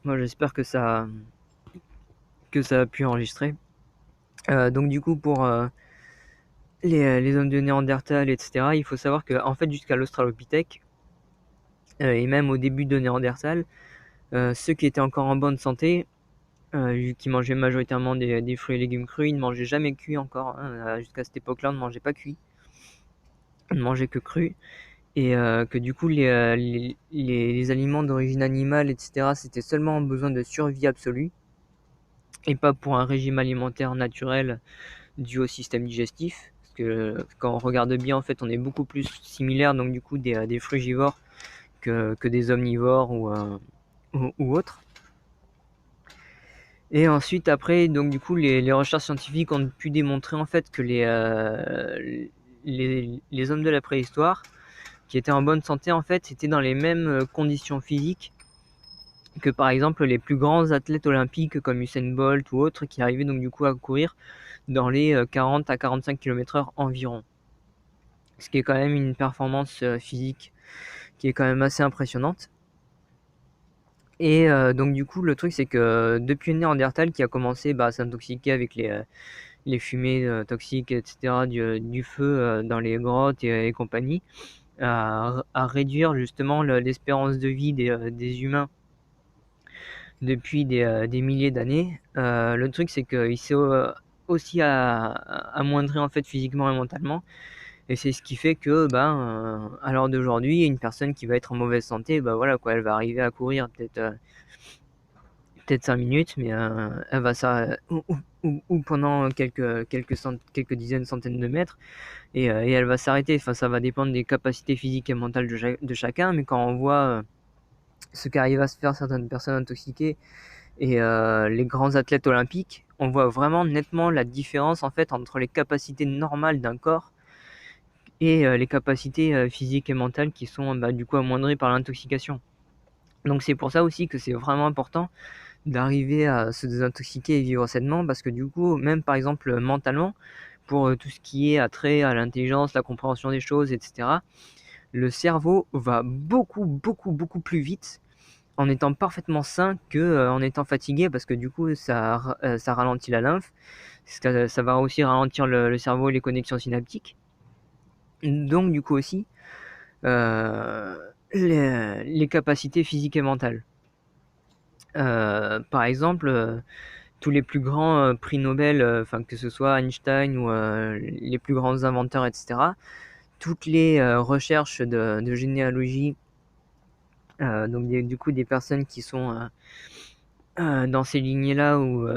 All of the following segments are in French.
Moi, j'espère que ça a pu enregistrer. Donc du coup, pour les hommes de Néandertal, etc., il faut savoir que en fait, jusqu'à l'Australopithèque, et même au début de Néandertal, ceux qui étaient encore en bonne santé, qui mangeaient majoritairement des fruits et légumes crus, ils ne mangeaient jamais cuit encore, hein. Jusqu'à cette époque-là, on ne mangeait pas cuit, on ne mangeait que cru. Et que du coup, les aliments d'origine animale, etc., c'était seulement en besoin de survie absolue, et pas pour un régime alimentaire naturel dû au système digestif. Parce que quand on regarde bien, en fait, on est beaucoup plus similaire, donc du coup, des frugivores que des omnivores ou autres. Et ensuite, après, donc du coup, les recherches scientifiques ont pu démontrer en fait que les hommes de la préhistoire, qui étaient en bonne santé, en fait, étaient dans les mêmes conditions physiques que par exemple les plus grands athlètes olympiques comme Usain Bolt ou autres, qui arrivaient donc du coup à courir dans les 40 à 45 km/h environ. Ce qui est quand même une performance physique qui est quand même assez impressionnante. Et donc du coup, le truc, c'est que depuis le Néandertal qui a commencé à s'intoxiquer avec les fumées toxiques, etc., du feu dans les grottes et compagnie, à réduire justement l'espérance de vie des humains depuis des milliers d'années. Le truc, c'est qu'il s'est aussi amoindri en fait physiquement et mentalement. Et c'est ce qui fait que, à l'heure d'aujourd'hui, une personne qui va être en mauvaise santé, voilà quoi, elle va arriver à courir peut-être 5 minutes, mais elle va ça ou pendant quelques dizaines, centaines de mètres, et elle va s'arrêter. Enfin, ça va dépendre des capacités physiques et mentales de chacun, mais quand on voit ce qu'arrivent à se faire certaines personnes intoxiquées et les grands athlètes olympiques, on voit vraiment nettement la différence en fait entre les capacités normales d'un corps et les capacités physiques et mentales qui sont du coup amoindries par l'intoxication. Donc c'est pour ça aussi que c'est vraiment important d'arriver à se désintoxiquer et vivre sainement, parce que du coup, même par exemple mentalement, pour tout ce qui est attrait à l'intelligence, la compréhension des choses, etc., le cerveau va beaucoup, beaucoup, beaucoup plus vite en étant parfaitement sain que en étant fatigué, parce que du coup, ça ralentit la lymphe, ça va aussi ralentir le cerveau et les connexions synaptiques. Donc du coup aussi, les capacités physiques et mentales. Par exemple, tous les plus grands prix Nobel, que ce soit Einstein ou les plus grands inventeurs, etc., toutes les recherches de généalogie, donc du coup des personnes qui sont dans ces lignées-là, ou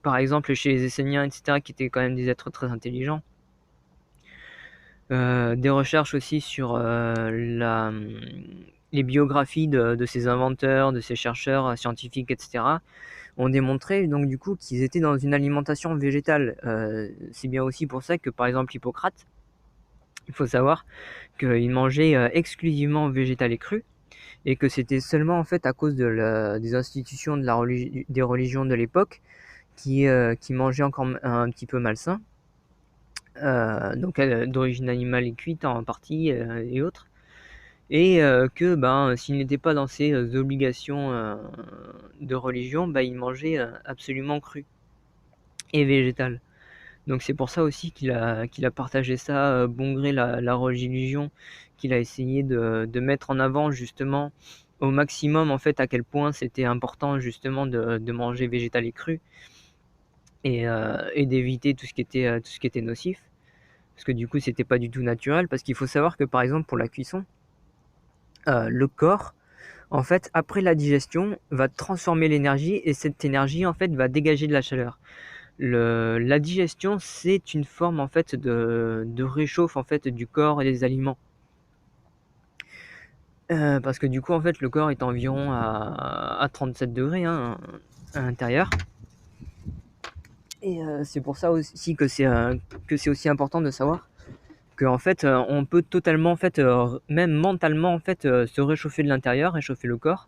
par exemple chez les Esséniens, etc., qui étaient quand même des êtres très intelligents. Des recherches aussi sur les biographies de ces inventeurs, de ces chercheurs scientifiques, etc., ont démontré donc du coup qu'ils étaient dans une alimentation végétale. C'est bien aussi pour ça que par exemple Hippocrate, il faut savoir qu'il mangeait exclusivement végétal et cru, et que c'était seulement en fait à cause des institutions des religions de l'époque qui mangeaient encore un petit peu malsain, donc d'origine animale et cuite en partie, et autres. Et que s'il n'était pas dans ses obligations de religion, il mangeait absolument cru et végétal. Donc c'est pour ça aussi qu'il a partagé ça bon gré la religion, qu'il a essayé de mettre en avant justement au maximum en fait à quel point c'était important justement de manger végétal et cru, et d'éviter tout ce qui était nocif, parce que du coup c'était pas du tout naturel. Parce qu'il faut savoir que par exemple pour la cuisson, le corps en fait après la digestion va transformer l'énergie, et cette énergie en fait va dégager de la chaleur. La digestion, c'est une forme en fait de réchauffe en fait du corps et des aliments. Parce que du coup en fait le corps est environ à 37 degrés, hein, à l'intérieur. Et c'est pour ça aussi que c'est aussi important de savoir que en fait on peut totalement en fait même mentalement en fait se réchauffer de l'intérieur, réchauffer le corps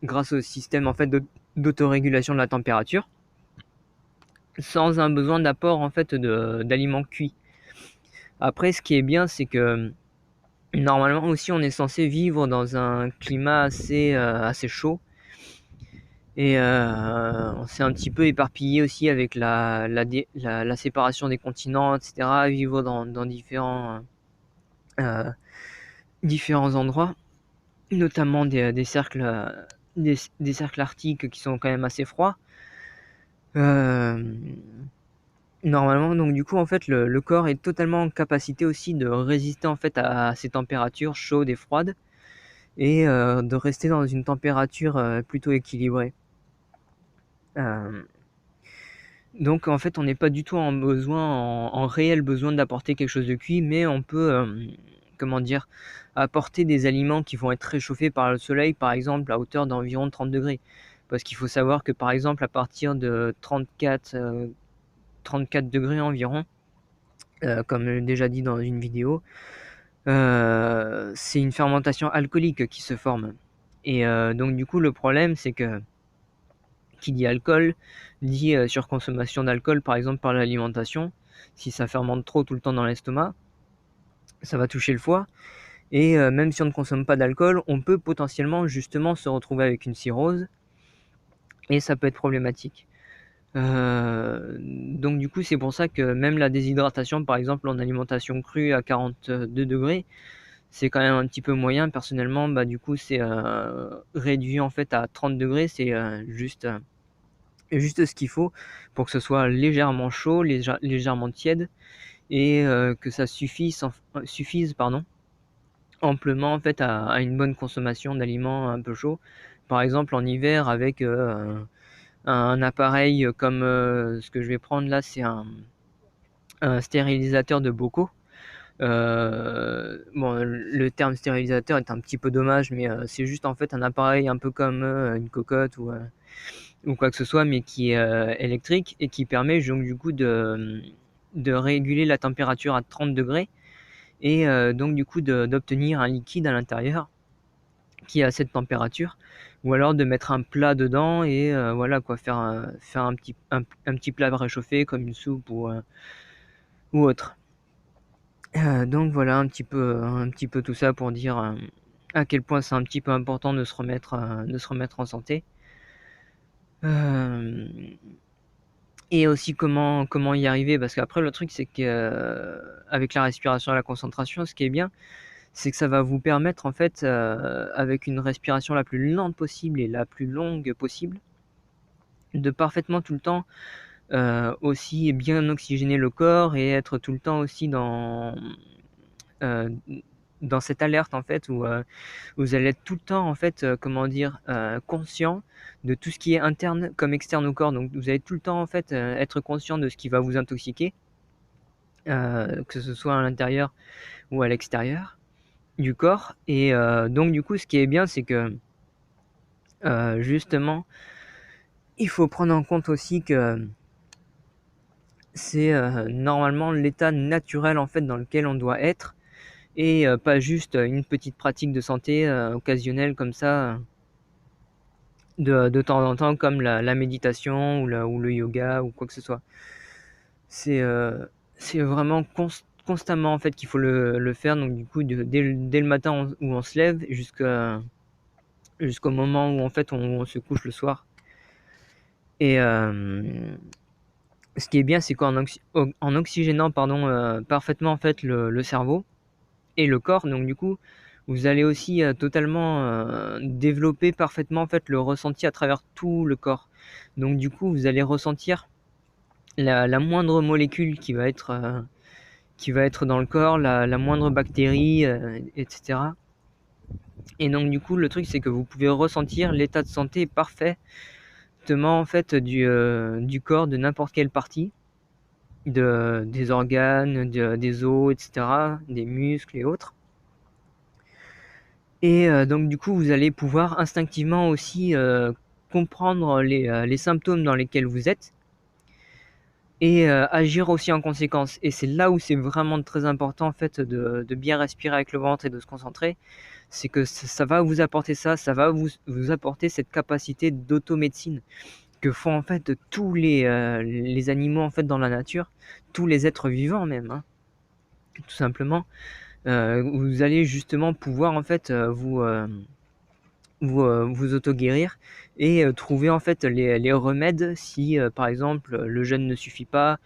grâce au système en fait d'autorégulation de la température, sans un besoin d'apport en fait d'aliments cuits. Après, ce qui est bien, c'est que Normalement aussi, on est censé vivre dans un climat assez chaud et on s'est un petit peu éparpillé aussi avec la séparation des continents et cetera, vivre dans différents endroits, notamment des cercles arctiques qui sont quand même assez froids. Normalement, donc du coup, en fait, le corps est totalement en capacité aussi de résister en fait à ces températures chaudes et froides et de rester dans une température plutôt équilibrée. Euh, donc en fait, on n'est pas du tout en réel besoin d'apporter quelque chose de cuit, mais on peut, comment dire, apporter des aliments qui vont être réchauffés par le soleil, par exemple à hauteur d'environ 30 degrés. Parce qu'il faut savoir que par exemple à partir de 34 degrés environ, comme déjà dit dans une vidéo, c'est une fermentation alcoolique qui se forme. Et donc du coup le problème c'est que qui dit alcool dit surconsommation d'alcool, par exemple par l'alimentation. Si ça fermente trop tout le temps dans l'estomac, ça va toucher le foie. Et même si on ne consomme pas d'alcool, on peut potentiellement justement se retrouver avec une cirrhose et ça peut être problématique. Donc du coup, c'est pour ça que même la déshydratation, par exemple en alimentation crue à 42 degrés, c'est quand même un petit peu moyen. Personnellement, bah du coup, c'est réduit en fait à 30 degrés, c'est juste ce qu'il faut pour que ce soit légèrement chaud, légèrement tiède et que ça suffise pardon, amplement en fait à une bonne consommation d'aliments un peu chauds. Par exemple en hiver avec un appareil comme ce que je vais prendre là, c'est un stérilisateur de bocaux. Bon, le terme stérilisateur est un petit peu dommage, mais c'est juste en fait un appareil un peu comme une cocotte ou quoi que ce soit, mais qui est électrique et qui permet donc du coup de réguler la température à 30 degrés et donc du coup d'obtenir un liquide à l'intérieur qui est à cette température, ou alors de mettre un plat dedans et voilà quoi, faire un petit plat réchauffé comme une soupe ou autre. Donc voilà un petit peu tout ça pour dire à quel point c'est un petit peu important de se remettre en santé. Euh, Et aussi comment y arriver, parce qu'après le truc c'est que avec la respiration et la concentration, ce qui est bien, c'est que ça va vous permettre en fait, avec une respiration la plus lente possible et la plus longue possible, de parfaitement tout le temps, aussi bien oxygéner le corps et être tout le temps aussi heu, dans cette alerte en fait où, vous allez être tout le temps en fait, comment dire? Conscient de tout ce qui est interne comme externe au corps. Donc vous allez tout le temps en fait, être conscient de ce qui va vous intoxiquer, que ce soit à l'intérieur ou à l'extérieur du corps et donc du coup ce qui est bien c'est que, justement, il faut prendre en compte aussi que c'est, normalement l'état naturel en fait dans lequel on doit être et pas juste une petite pratique de santé, occasionnelle comme ça, de temps en temps comme la méditation ou le yoga ou quoi que ce soit. C'est, c'est vraiment constamment en fait qu'il faut le faire donc du coup dès le matin où on se lève jusqu'au moment où en fait on se couche le soir et ce qui est bien c'est en oxygénant pardon, parfaitement en fait le cerveau et le corps donc du coup vous allez aussi totalement développer parfaitement en fait le ressenti à travers tout le corps. Donc du coup vous allez ressentir la moindre molécule qui va être dans le corps, la moindre bactérie, etc. Et donc du coup le truc c'est que vous pouvez ressentir l'état de santé parfaitement en fait du corps de n'importe quelle partie, des organes, des os, etc., des muscles et autres. Et donc du coup vous allez pouvoir instinctivement aussi comprendre les symptômes dans lesquels vous êtes et agir aussi en conséquence. Et c'est là où c'est vraiment très important en fait de bien respirer avec le ventre et de se concentrer. C'est que ça va vous apporter ça, ça va vous apporter cette capacité d'automédecine que font en fait tous les animaux en fait dans la nature, tous les êtres vivants même, hein, tout simplement. vous allez justement pouvoir en fait, vous auto-guérir et trouver en fait les remèdes si, par exemple, le jeûne ne suffit pas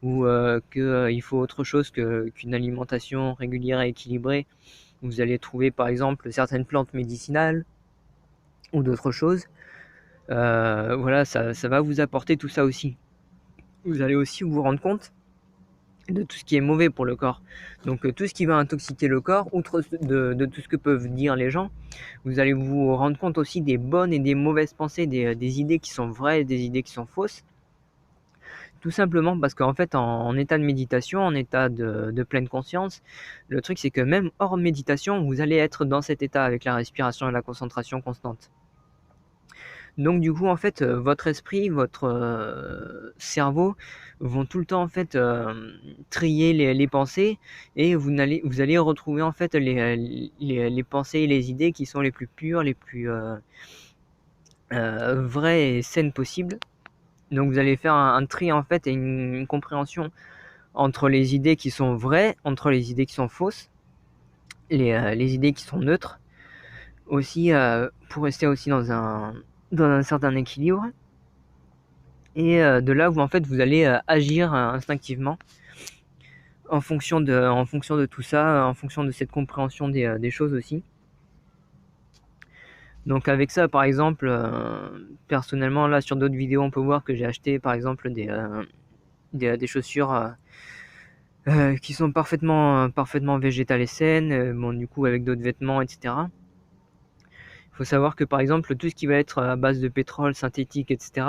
ou qu'il faut autre chose qu'une alimentation régulière et équilibrée. Vous allez trouver par exemple certaines plantes médicinales ou d'autres choses. Voilà, ça va vous apporter tout ça aussi. Vous allez aussi vous rendre compte de tout ce qui est mauvais pour le corps. Donc tout ce qui va intoxiquer le corps, outre de tout ce que peuvent dire les gens, vous allez vous rendre compte aussi des bonnes et des mauvaises pensées, des idées qui sont vraies et des idées qui sont fausses. Tout simplement parce qu'en fait, en état de méditation, en état de pleine conscience, le truc c'est que même hors méditation, vous allez être dans cet état avec la respiration et la concentration constante. Donc du coup, en fait, votre esprit, votre, cerveau vont tout le temps, en fait, trier les pensées et vous allez retrouver, en fait, les pensées et les idées qui sont les plus pures, les plus, vraies et saines possibles. Donc vous allez faire un tri, en fait, et une compréhension entre les idées qui sont vraies, entre les idées qui sont fausses, les idées qui sont neutres. Aussi, pour rester aussi dans un certain équilibre. Et de là où en fait vous allez agir instinctivement en fonction de tout ça, en fonction de cette compréhension des choses aussi. Donc avec ça, par exemple, personnellement là sur d'autres vidéos, on peut voir que j'ai acheté par exemple des chaussures qui sont parfaitement végétales et saines, bon du coup avec d'autres vêtements, etc. Il faut savoir que par exemple tout ce qui va être à base de pétrole synthétique, etc.,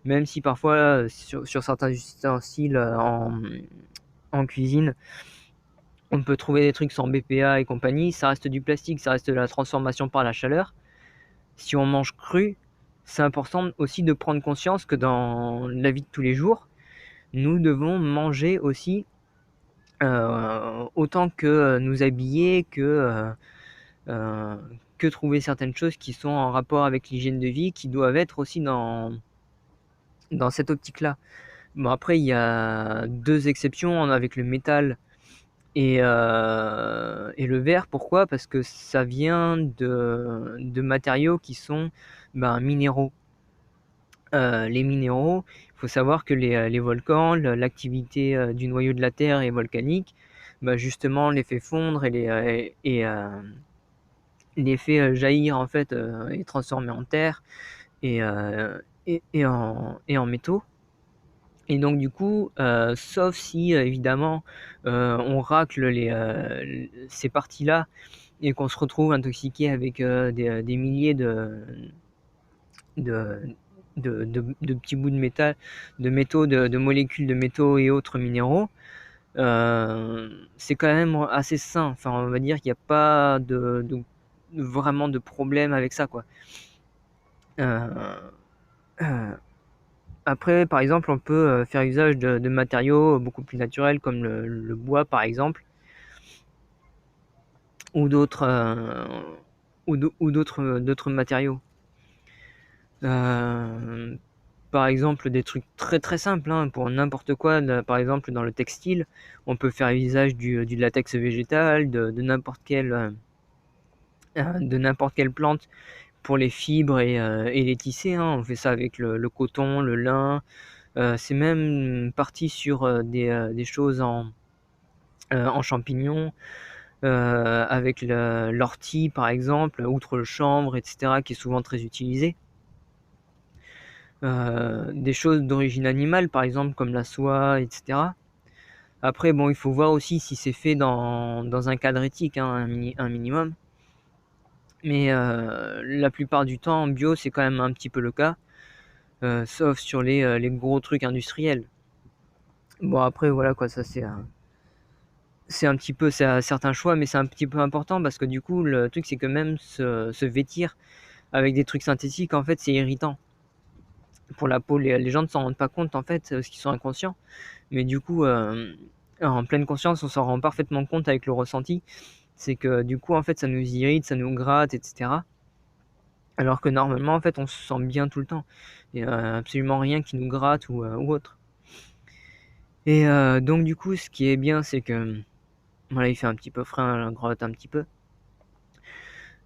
même si parfois sur certains ustensiles en cuisine, on peut trouver des trucs sans BPA et compagnie, ça reste du plastique, ça reste de la transformation par la chaleur. Si on mange cru, c'est important aussi de prendre conscience que dans la vie de tous les jours, nous devons manger aussi autant que nous habiller, euh, que trouver certaines choses qui sont en rapport avec l'hygiène de vie, qui doivent être aussi dans cette optique-là. Bon après, il y a 2 exceptions avec le métal et le verre. Pourquoi? Parce que ça vient de matériaux qui sont, minéraux. Les minéraux, il faut savoir que les volcans, l'activité, du noyau de la Terre est volcanique, justement les fait fondre et les fait, jaillir en fait, et transformer en terre et en métaux. Et donc du coup, sauf si, évidemment, on racle ces parties-là et qu'on se retrouve intoxiqué avec, des milliers de de petits bouts de métal, de métaux, de molécules de métaux et autres minéraux, c'est quand même assez sain. Enfin, on va dire qu'il y a pas vraiment de problème avec ça, quoi. Heu, heu Après, par exemple, on peut, faire usage de matériaux beaucoup plus naturels comme le bois, par exemple, ou d'autres, d'autres matériaux. Hem, Par exemple, des trucs très, très simples, hein, pour n'importe quoi, par exemple, dans le textile, on peut faire usage du latex végétal, de n'importe quelle plante pour les fibres et les tisser, hein. On fait ça avec le coton, le lin, c'est même parti sur, des choses en champignons, avec l'ortie par exemple, outre le chanvre et cetera qui est souvent très utilisé. Des choses d'origine animale par exemple comme la soie et cetera. Après bon, il faut voir aussi si c'est fait dans un cadre éthique, hein, un minimum. Mais la plupart du temps en bio, c'est quand même un petit peu le cas, sauf sur les gros trucs industriels. Bon après voilà quoi, ça c'est un petit peu c'est à certains choix, mais c'est un petit peu important parce que du coup, le truc, c'est que même se vêtir avec des trucs synthétiques, en fait, c'est irritant pour la peau. Les gens ne s'en rendent pas compte, en fait, parce qu'ils sont inconscients. Mais du coup, en pleine conscience, on s'en rend parfaitement compte avec le ressenti. C'est que du coup, en fait, ça nous irrite, ça nous gratte, et cetera. Alors que normalement, en fait, on se sent bien tout le temps. Il y a absolument rien qui nous gratte ou autre. Et donc du coup, ce qui est bien, c'est que Voilà, il fait un petit peu frais, la grotte un petit peu.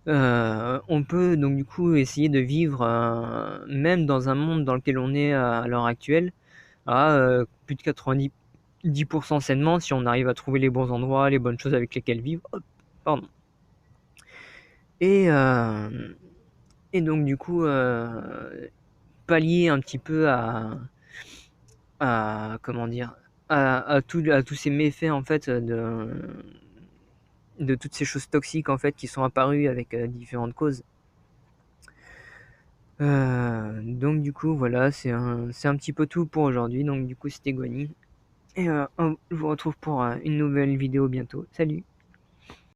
On peut donc du coup essayer de vivre, même dans un monde dans lequel on est à l'heure actuelle, à, plus de 90 sainement si on arrive à trouver les bons endroits, les bonnes choses avec lesquelles vivre. Hop, pardon. Et hem et donc du coup, pallier un petit peu à comment dire? À tous ces méfaits en fait, de toutes ces choses toxiques en fait qui sont apparues avec, différentes causes. Donc du coup voilà, c'est un petit peu tout pour aujourd'hui. Donc du coup c'était Gwenny et je vous retrouve pour, une nouvelle vidéo bientôt. Salut!